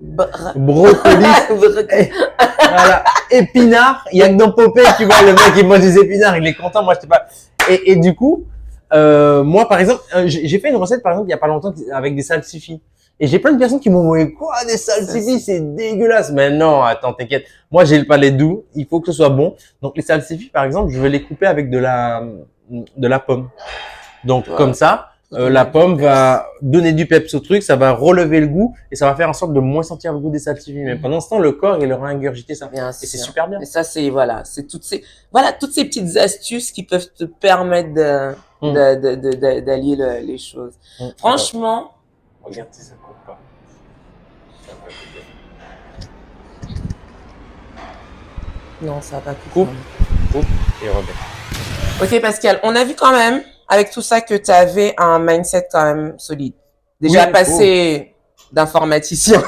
Bra- brocoli, voilà, épinards. Il y a que dans Popeye, tu vois, le mec il mange des épinards, il est content. Moi, je sais pas. Et du coup, moi, par exemple, j'ai fait une recette, par exemple, il y a pas longtemps avec des salsifis. Et j'ai plein de personnes qui m'ont envoyé quoi, des salsifis, c'est dégueulasse. Mais non, attends, t'inquiète. Moi, j'ai le palais doux. Il faut que ce soit bon. Donc, les salsifis, par exemple, je vais les couper avec de la pomme. Donc, Ouais. comme ça, la pomme va donner du peps au truc, ça va relever le goût et ça va faire en sorte de moins sentir le goût des salsifis. Mais pendant ce temps, le corps, il aura ingurgité ça. Bien Et c'est sûr. super bien. Et ça, c'est, voilà, c'est toutes ces petites astuces qui peuvent te permettre d'allier les choses. Franchement, Regarde si ça coupe pas. Ça va couper. non, ça va pas Coupe. couper. Et reviens. Ok, Pascal, on a vu quand même, avec tout ça, que tu avais un mindset quand même solide. Déjà Oui, passé d'informaticien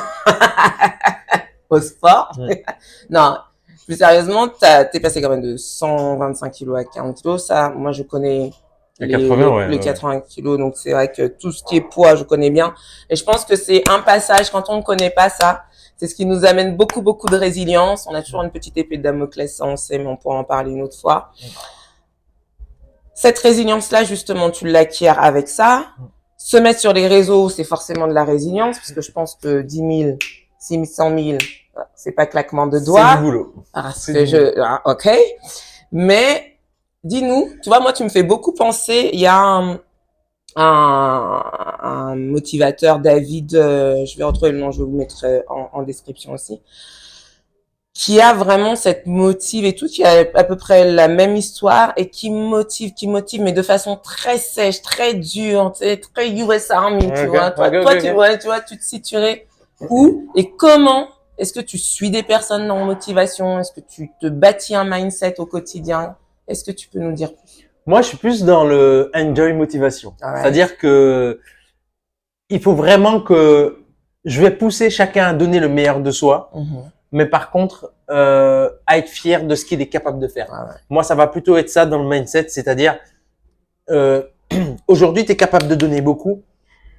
au sport. Ouais. Non, plus sérieusement, t'es passé quand même de 125 kilos à 40 kilos. Ça, moi, je connais À 80, ouais, les ouais. 80 kilos. Donc, c'est vrai que tout ce qui est poids, je connais bien. Et je pense que c'est un passage, quand on ne connaît pas ça, c'est ce qui nous amène beaucoup, beaucoup de résilience. On a toujours une petite épée de Damoclès, ça on sait, mais on pourra en parler une autre fois. Cette résilience-là, justement, tu l'acquiers avec ça. Se mettre sur les réseaux, c'est forcément de la résilience, parce que je pense que 10 000, 600 000, c'est pas claquement de doigts. C'est du boulot. Ok. Mais, dis-nous, tu vois, moi, tu me fais beaucoup penser, il y a un motivateur, David, je vais retrouver le nom, je vais vous mettre en description aussi, qui a vraiment cette motive et tout, qui a à peu près la même histoire et qui motive, mais de façon très sèche, très dure, tu sais, très US Army, tu vois. Toi, tu vois, tu te situerais où et comment est-ce que tu suis des personnes en motivation? Est-ce que tu te bâtis un mindset au quotidien? Est-ce que tu peux nous dire plus? Moi, je suis plus dans le enjoy motivation. Ah ouais. C'est-à-dire que il faut vraiment que je vais pousser chacun à donner le meilleur de soi, mais par contre, à être fier de ce qu'il est capable de faire. Ah ouais. Moi, ça va plutôt être ça dans le mindset, c'est-à-dire aujourd'hui, tu es capable de donner beaucoup,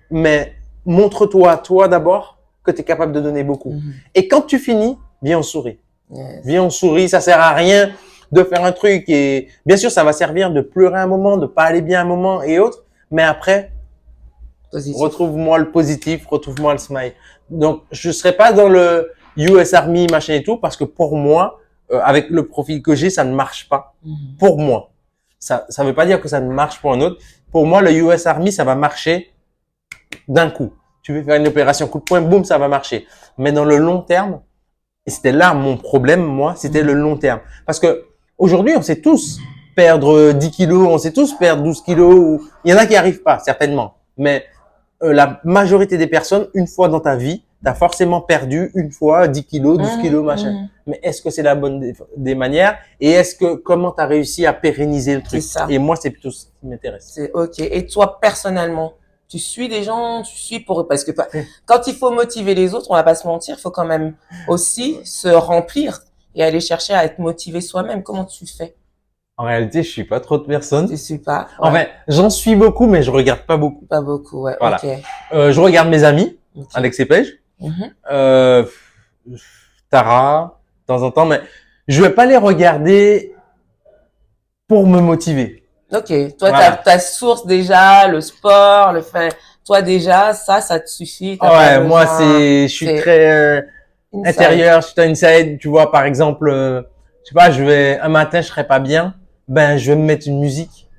mais montre-toi, toi d'abord, que tu es capable de donner beaucoup. Et quand tu finis, viens on sourit. Yes. Viens on sourit, ça sert à rien de faire un truc et bien sûr, ça va servir de pleurer un moment, de pas aller bien un moment et autres. Mais après, Positif. retrouve-moi le positif, retrouve-moi le smile. Donc, je serai pas dans le US Army, machin et tout, parce que pour moi, avec le profil que j'ai, ça ne marche pas. Pour moi. Ça veut pas dire que ça ne marche pour un autre. Pour moi, le US Army, ça va marcher d'un coup. Tu veux faire une opération coup de poing, boum, ça va marcher. Mais dans le long terme, et c'était là mon problème, moi, c'était le long terme. Parce que aujourd'hui, on sait tous perdre 10 kilos, on sait tous perdre 12 kilos. Il y en a qui arrivent pas, certainement. Mais la majorité des personnes, une fois dans ta vie, tu as forcément perdu une fois 10 kilos, 12 kilos, machin. Mais est-ce que c'est la bonne des manières? Et est-ce que, comment tu as réussi à pérenniser le truc? C'est ça. Et moi, c'est plutôt ce qui m'intéresse. C'est OK. Et toi, personnellement, tu suis des gens, tu suis pour, parce que quand il faut motiver les autres, on va pas se mentir, il faut quand même aussi se remplir et aller chercher à être motivé soi-même. Comment tu fais? En réalité, je suis pas trop de personnes. Tu suis pas? En fait, j'en suis beaucoup, mais je regarde pas beaucoup. Pas beaucoup, ouais. Voilà. OK. Je regarde mes amis, OK. Alex et Paige, Mhm. Tara, de temps en temps, mais je vais pas les regarder pour me motiver. OK. Toi, Voilà. ta source déjà, le sport, le fait, toi déjà, ça te suffit. T'as pas Ouais, moi, besoin. je suis C'est très inside. intérieur, je suis inside. Tu vois, par exemple, je sais pas, un matin, je serai pas bien, ben, je vais me mettre une musique.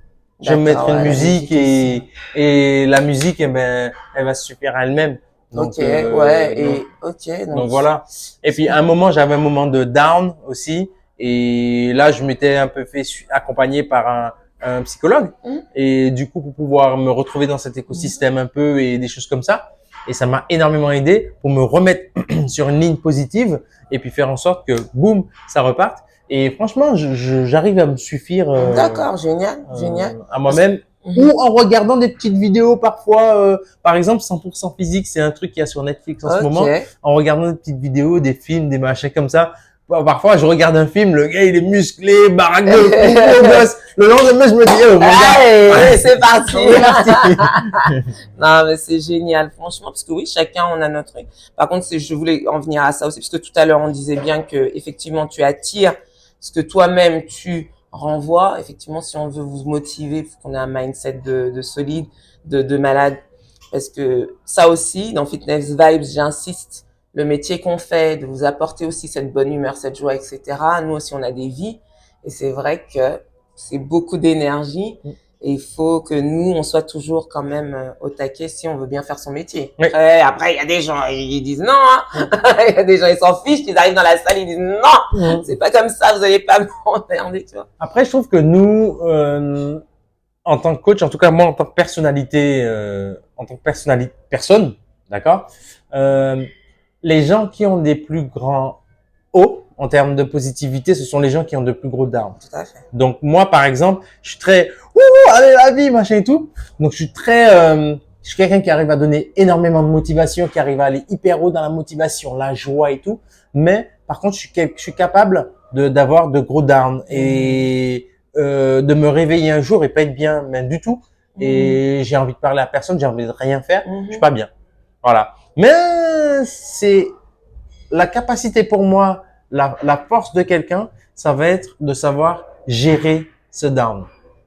Je vais me mettre D'accord, une ouais, la musique musique et la musique, eh ben, elle va se suffire à elle-même. Donc, OK, ouais, et OK, donc voilà. Et puis, à un moment, j'avais un moment de down aussi. Et là, je m'étais un peu fait accompagner par un psychologue. Et du coup, pour pouvoir me retrouver dans cet écosystème un peu et des choses comme ça. Et ça m'a énormément aidé pour me remettre sur une ligne positive et puis faire en sorte que, boum, ça reparte. Et franchement, j'arrive à me suffire D'accord, génial, génial. à moi-même. Ou en regardant des petites vidéos parfois, par exemple 100% physique, c'est un truc qu'il y a sur Netflix en ce moment. En regardant des petites vidéos, des films, des machins comme ça. Parfois, je regarde un film, le gars il est musclé, baraque de gosse. Le lendemain, je me dis, oh, allez, c'est parti. Non, mais c'est génial, franchement, parce que oui, chacun on a notre truc. Par contre, je voulais en venir à ça aussi, parce que tout à l'heure on disait bien que effectivement tu attires ce que toi-même tu renvoies. Effectivement, si on veut vous motiver, il faut qu'on ait un mindset de solide, de malade, parce que ça aussi, dans Fitness Vibes, j'insiste. Le métier qu'on fait, de vous apporter aussi cette bonne humeur, cette joie, etc. Nous aussi, on a des vies. Et c'est vrai que c'est beaucoup d'énergie. Et il faut que nous, on soit toujours quand même au taquet si on veut bien faire son métier. Oui. Après, il y a des gens, ils disent non. Hein. Il y a des gens, ils s'en fichent. Ils arrivent dans la salle, ils disent non. C'est pas comme ça, vous allez pas m'emmerder, tu vois. Après, je trouve que nous, en tant que coach, en tout cas moi en tant que personne, d'accord, les gens qui ont des plus grands hauts en termes de positivité, ce sont les gens qui ont de plus gros downs. Tout à fait. Donc moi, par exemple, je suis très allez la vie, machin et tout. Donc je suis quelqu'un qui arrive à donner énormément de motivation, qui arrive à aller hyper haut dans la motivation, la joie et tout. Mais par contre, je suis capable d'avoir de gros downs et de me réveiller un jour et pas être bien, même du tout. Et j'ai envie de parler à personne, j'ai envie de rien faire, je suis pas bien. Voilà. Mais c'est la capacité pour moi, la force de quelqu'un, ça va être de savoir gérer ce down.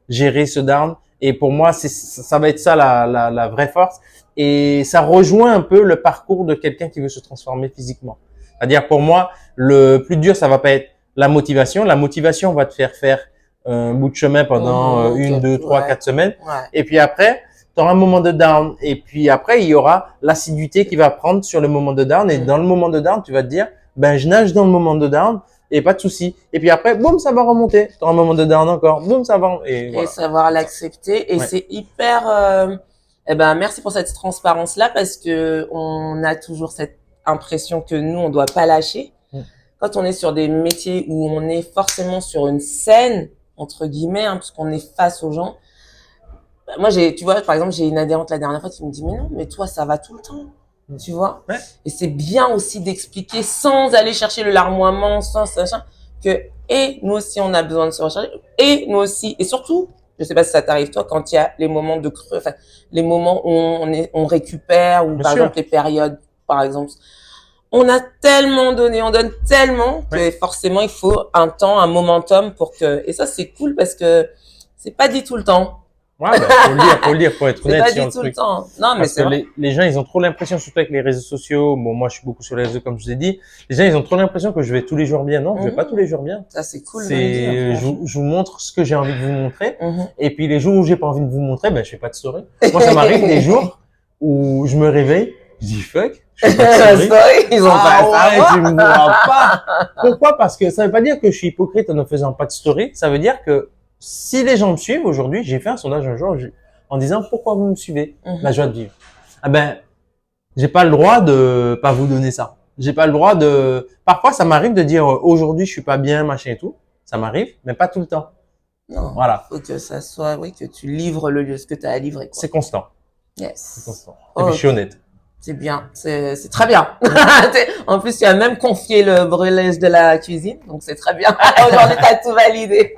Gérer ce down. Et pour moi, ça va être ça la vraie force. Et ça rejoint un peu le parcours de quelqu'un qui veut se transformer physiquement. C'est-à-dire pour moi, le plus dur, ça va pas être la motivation. La motivation va te faire un bout de chemin pendant 1, 2, 3, 4 semaines. Ouais. Et puis après, tu auras un moment de down. Et puis après, il y aura l'assiduité qui va prendre sur le moment de down. Et dans le moment de down, tu vas te dire, ben, je nage dans le moment de down et pas de souci. Et puis après, boum, ça va remonter. Tu auras un moment de down encore. Boum, ça va. Et voilà. Savoir l'accepter. Et c'est hyper, eh ben, merci pour cette transparence-là parce que on a toujours cette impression que nous, on doit pas lâcher. Quand on est sur des métiers où on est forcément sur une scène, entre guillemets, hein, parce qu'on est face aux gens. Moi, tu vois, par exemple, j'ai une adhérente la dernière fois qui me dit, mais non, mais toi, ça va tout le temps. Tu vois? Ouais. Et c'est bien aussi d'expliquer sans aller chercher le larmoiement, sans sachant que, et nous aussi, on a besoin de se recharger, et nous aussi, et surtout, je sais pas si ça t'arrive toi, quand il y a les moments de creux, enfin, les moments où on récupère, ou par exemple les périodes, par exemple, on a tellement donné, on donne tellement que forcément il faut un temps, un momentum pour que, et ça c'est cool parce que c'est pas dit tout le temps. Ouais, bah, faut le dire, faut être honnête. C'est pas dit tout le temps. Non, mais parce c'est que vrai. les gens, ils ont trop l'impression, surtout avec les réseaux sociaux. Bon, moi, je suis beaucoup sur les réseaux, comme je vous ai dit. Les gens, ils ont trop l'impression que je vais tous les jours bien. Non, je vais pas tous les jours bien. Ça, c'est cool de le dire. Je vous montre ce que j'ai envie de vous montrer. Mhm. Et puis, les jours où j'ai pas envie de vous montrer, ben, je fais pas de story. Moi, ça m'arrive des jours où je me réveille, je dis fuck, je fais pas de story. Ils ont pas ouais, tu me vois pas. Pourquoi? Parce que ça veut pas dire que je suis hypocrite en ne faisant pas de story. Ça veut dire que si les gens me suivent aujourd'hui, j'ai fait un sondage un jour en disant pourquoi vous me suivez? La joie de vivre. Ah ben, j'ai pas le droit de pas vous donner ça. J'ai pas le droit de. Parfois, ça m'arrive de dire aujourd'hui je suis pas bien, machin et tout. Ça m'arrive, mais pas tout le temps. Non. Voilà. Faut que ça soit, oui, que tu livres ce que tu as à livrer, quoi. C'est constant. Yes. C'est constant. Et puis je suis honnête. C'est bien, c'est très bien. En plus, tu as même confié le brûlage de la cuisine, donc c'est très bien. Aujourd'hui, tu as tout validé.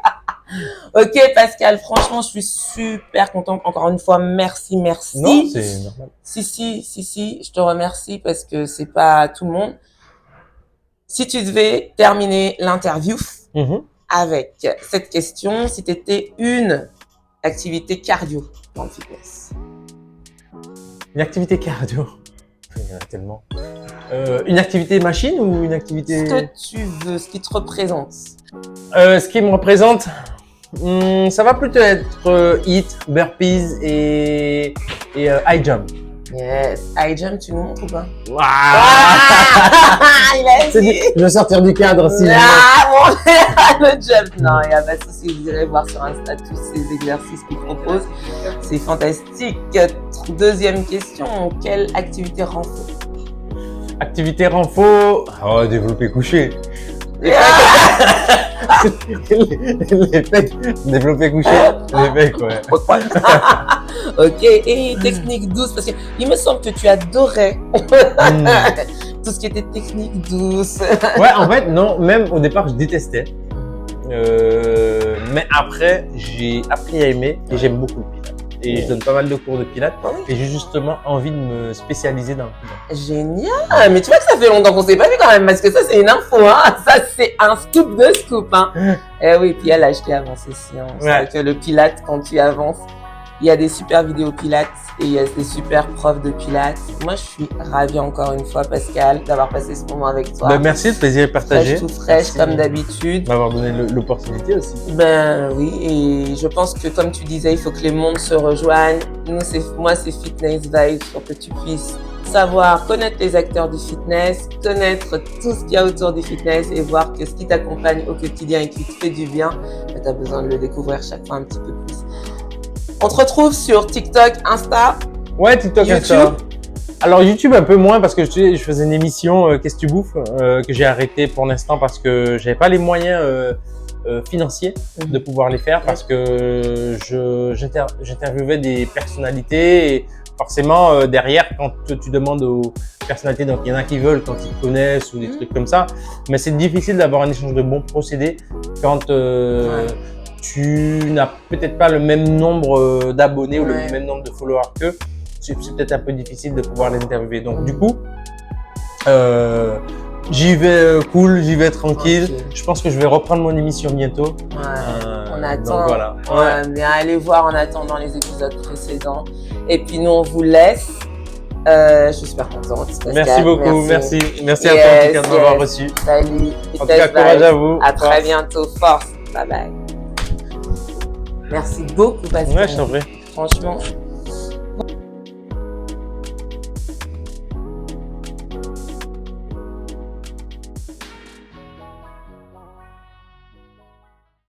Ok, Pascal, franchement, je suis super contente. Encore une fois, merci. Non, c'est normal. Si, je te remercie parce que c'est pas tout le monde. Si tu devais terminer l'interview avec cette question, si tu étais une activité cardio dans le fitness. Une activité cardio. Il y en a tellement. Une activité machine ou une activité... Ce que tu veux, ce qui te représente. Ce qui me représente, ça va plutôt être HIIT, burpees et high jump. Yes. High jump, tu nous montres ou pas? Il a dit. Je vais sortir du cadre si bon, le jump. Non, il n'y a pas de souci. Vous irez voir sur Insta tous ces exercices qu'il propose. C'est fantastique. Deuxième question. Quelle activité renfort? Activité renfort. Oh, développer couché. Les pecs, développer couché, les pecs, ouais. Ok, et technique douce, parce que il me semble que tu adorais tout ce qui était technique douce. Ouais, en fait, non, même au départ, je détestais. Mais après, j'ai appris à aimer et j'aime beaucoup le pilates. Et je donne pas mal de cours de pilates et j'ai justement envie de me spécialiser dans le pilates. Génial! Mais tu vois que ça fait longtemps qu'on s'est pas vu quand même, parce que ça, c'est une info, hein. Ça, c'est un scoop de scoop, hein. Eh oui, puis elle a acheté avant ces séances. Ouais. Que le pilates, quand tu avances, il y a des super vidéos pilates et il y a des super profs de pilates. Moi, je suis ravie encore une fois, Pascal, d'avoir passé ce moment avec toi. Ben, merci, le plaisir est partagé. Fraîche, tout fraîche, comme d'habitude. M'avoir donné l'opportunité aussi. Ben oui, et je pense que comme tu disais, il faut que les mondes se rejoignent. Moi, c'est Fitness Vibes pour que tu puisses savoir, connaître les acteurs du fitness, connaître tout ce qu'il y a autour du fitness et voir que ce qui t'accompagne au quotidien et qui te fait du bien, ben, tu as besoin de le découvrir chaque fois un petit peu plus. On te retrouve sur TikTok, Insta. Ouais, TikTok, YouTube. Insta. Alors YouTube un peu moins parce que je faisais une émission Qu'est-ce que tu bouffes que j'ai arrêté pour l'instant parce que j'avais pas les moyens financiers de pouvoir les faire parce que j'interviewais des personnalités et forcément derrière quand tu demandes aux personnalités, donc il y en a qui veulent quand ils te connaissent ou des trucs comme ça, mais c'est difficile d'avoir un échange de bons procédés quand tu n'as peut-être pas le même nombre d'abonnés ou le même nombre de followers qu'eux. C'est peut-être un peu difficile de pouvoir les interviewer. Donc du coup, j'y vais cool, j'y vais tranquille. Okay. Je pense que je vais reprendre mon émission bientôt. On attend. Donc, voilà. Mais allez voir en attendant les épisodes précédents. Et puis nous, on vous laisse. Je suis super contente. Pascal. Merci beaucoup, merci. Merci à toi en tout cas de m'avoir reçu. Salut. En tout cas, courage à vous. À très bientôt. Force. Bye bye. Merci beaucoup, Pascal. Ouais, je t'en prie. Franchement.